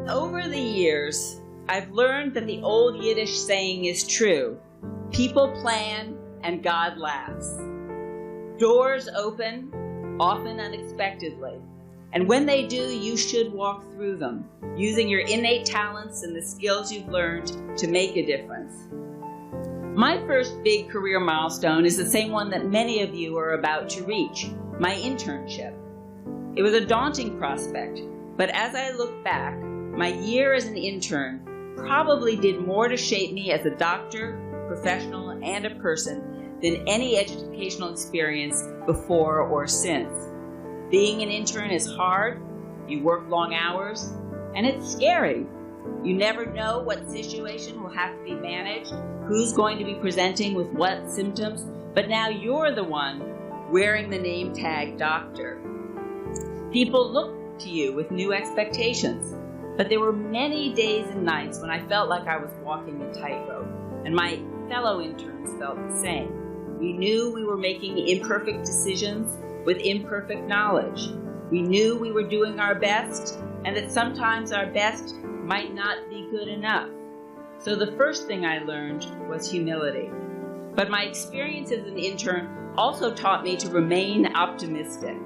Over the years, I've learned that the old Yiddish saying is true. People plan and God laughs. Doors open, often unexpectedly. And when they do, you should walk through them, using your innate talents and the skills you've learned to make a difference. My first big career milestone is the same one that many of you are about to reach, my internship. It was a daunting prospect, but as I look back, my year as an intern probably did more to shape me as a doctor, professional, and a person than any educational experience before or since. Being an intern is hard, you work long hours, and it's scary. You never know what situation will have to be managed, who's going to be presenting with what symptoms, but now you're the one wearing the name tag doctor. People look to you with new expectations, but there were many days and nights when I felt like I was walking a tightrope, and my fellow interns felt the same. We knew we were making imperfect decisions with imperfect knowledge. We knew we were doing our best, and that sometimes our best might not be good enough. So the first thing I learned was humility. But my experience as an intern also taught me to remain optimistic.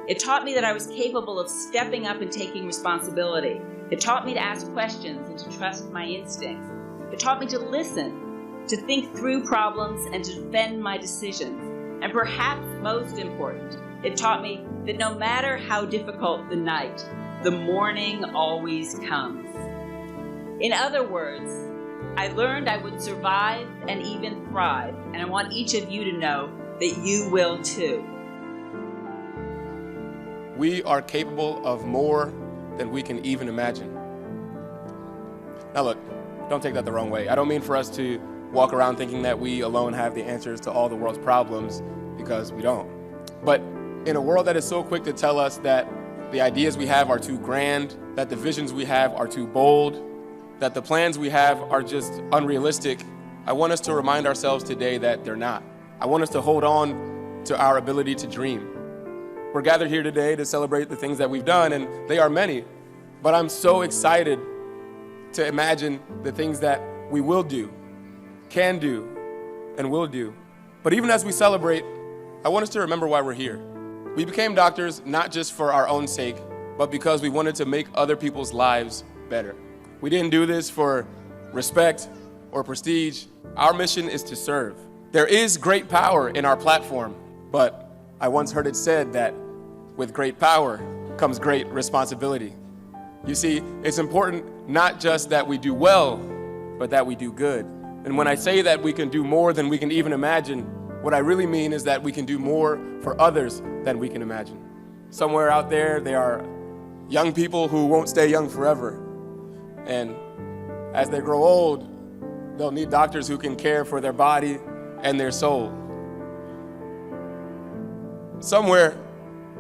It taught me that I was capable of stepping up and taking responsibility. It taught me to ask questions and to trust my instincts. It taught me to listen, to think through problems, and to defend my decisions. And perhaps most important, it taught me that no matter how difficult the night, the morning always comes. In other words, I learned I would survive and even thrive, and I want each of you to know that you will too. We are capable of more than we can even imagine. Now look, don't take that the wrong way. I don't mean for us to walk around thinking that we alone have the answers to all the world's problems, because we don't. But in a world that is so quick to tell us that the ideas we have are too grand, that the visions we have are too bold, that the plans we have are just unrealistic, I want us to remind ourselves today that they're not. I want us to hold on to our ability to dream. We're gathered here today to celebrate the things that we've done, and they are many, but I'm so excited to imagine the things that we will do, can do, and will do. But even as we celebrate, I want us to remember why we're here. We became doctors not just for our own sake, but because we wanted to make other people's lives better. We didn't do this for respect or prestige. Our mission is to serve. There is great power in our platform, but I once heard it said that with great power comes great responsibility. You see, it's important not just that we do well, but that we do good. And when I say that we can do more than we can even imagine, what I really mean is that we can do more for others than we can imagine. Somewhere out there are young people who won't stay young forever. And as they grow old, they'll need doctors who can care for their body and their soul. Somewhere,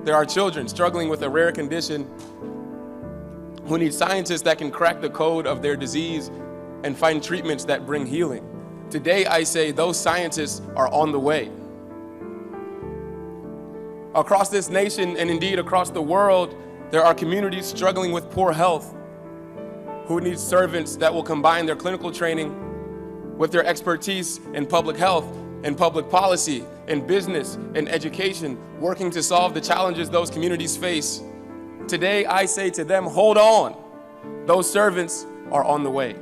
there are children struggling with a rare condition who need scientists that can crack the code of their disease and find treatments that bring healing. Today, I say those scientists are on the way. Across this nation, and indeed across the world, there are communities struggling with poor health who need servants that will combine their clinical training with their expertise in public health and public policy, in business and education, working to solve the challenges those communities face. Today, I say to them, hold on. Those servants are on the way.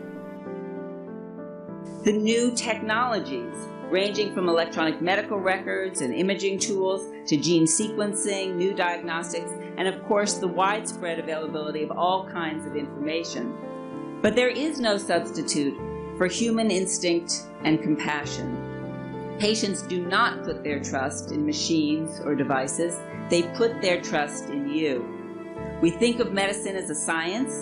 The new technologies, ranging from electronic medical records and imaging tools to gene sequencing, new diagnostics, and of course the widespread availability of all kinds of information. But there is no substitute for human instinct and compassion. Patients do not put their trust in machines or devices. They put their trust in you. We think of medicine as a science,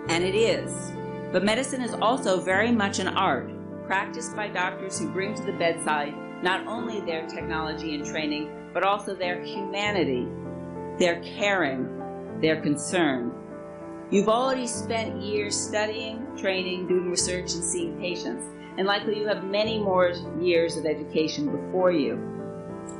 and it is. But medicine is also very much an art, practiced by doctors who bring to the bedside not only their technology and training, but also their humanity, their caring, their concern. You've already spent years studying, training, doing research, and seeing patients, and likely you have many more years of education before you.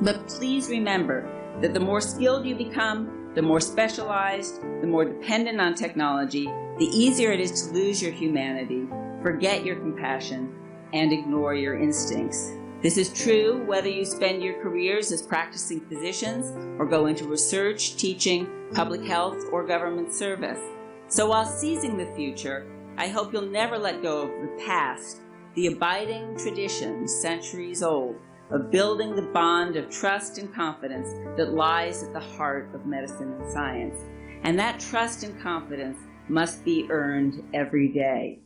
But please remember that the more skilled you become, the more specialized, the more dependent on technology, the easier it is to lose your humanity, forget your compassion, and ignore your instincts. This is true whether you spend your careers as practicing physicians or go into research, teaching, public health, or government service. So while seizing the future, I hope you'll never let go of the past, the abiding tradition, centuries old, of building the bond of trust and confidence that lies at the heart of medicine and science. And that trust and confidence must be earned every day.